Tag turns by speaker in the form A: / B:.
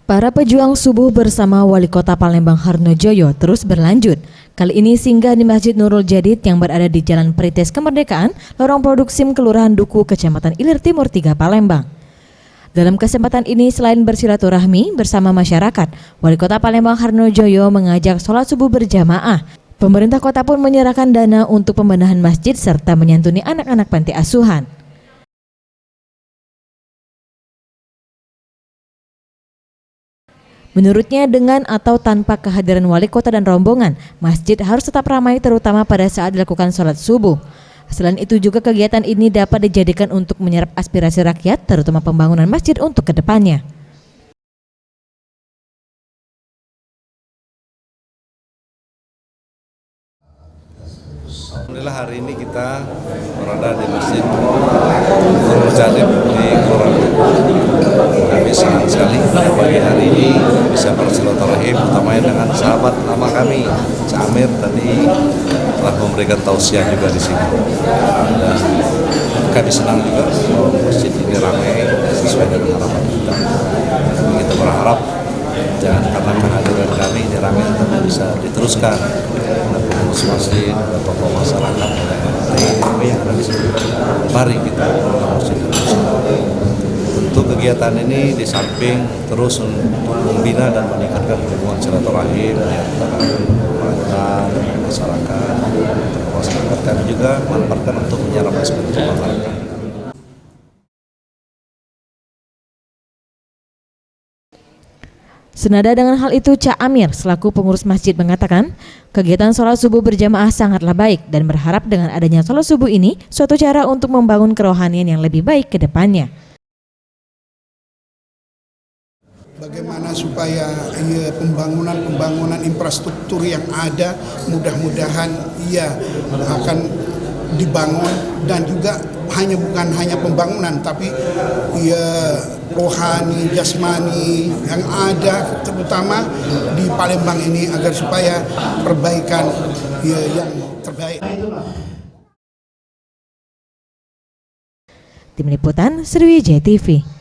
A: Para pejuang subuh bersama Wali Kota Palembang Harnojoyo terus berlanjut. Kali ini singgah di Masjid Nurul Jadid yang berada di Jalan Perites Kemerdekaan, Lorong Produksim, Kelurahan Duku, Kecamatan Ilir Timur 3, Palembang. Dalam kesempatan ini selain bersilaturahmi bersama masyarakat, Wali Kota Palembang Harnojoyo mengajak sholat subuh berjamaah. Pemerintah kota pun menyerahkan dana untuk pembenahan masjid serta menyantuni anak-anak panti asuhan. Menurutnya dengan atau tanpa kehadiran wali kota dan rombongan, masjid harus tetap ramai terutama pada saat dilakukan sholat subuh. Selain itu juga kegiatan ini dapat dijadikan untuk menyerap aspirasi rakyat terutama pembangunan masjid untuk kedepannya.
B: Alhamdulillah hari ini kita berada di Masjid Nurul Jadid di Kelurahan Duku. Kami senang sekali pagi hari ini bisa bersilaturahim utamanya dengan sahabat lama kami, Cak Amir tadi telah memberikan tausiah juga di sini. Dan kami senang juga bahwa masjid ini ramai sesuai dengan harapan kita. Kita berharap jangan karena kehadiran kami ini ramai tapi bisa diteruskan. Pengurus masjid, tokoh masyarakat, yang ada di sini. Mari kita masjid teruskan. Tentu kegiatan ini di samping terus untuk membina dan meningkatkan hubungan silaturahim antara pemerintah dan masyarakat. Masyarakat kami juga manfaatkan untuk menyerap aspirasi masyarakat.
A: Senada dengan hal itu, Cak Amir selaku pengurus masjid mengatakan kegiatan sholat subuh berjamaah sangatlah baik dan berharap dengan adanya sholat subuh ini suatu cara untuk membangun kerohanian yang lebih baik ke depannya.
C: Bagaimana supaya pembangunan infrastruktur yang ada mudah-mudahan akan dibangun dan juga bukan hanya pembangunan tapi rohani, jasmani yang ada terutama di Palembang ini agar supaya perbaikan yang terbaik.
A: Tim Liputan Sriwijaya TV.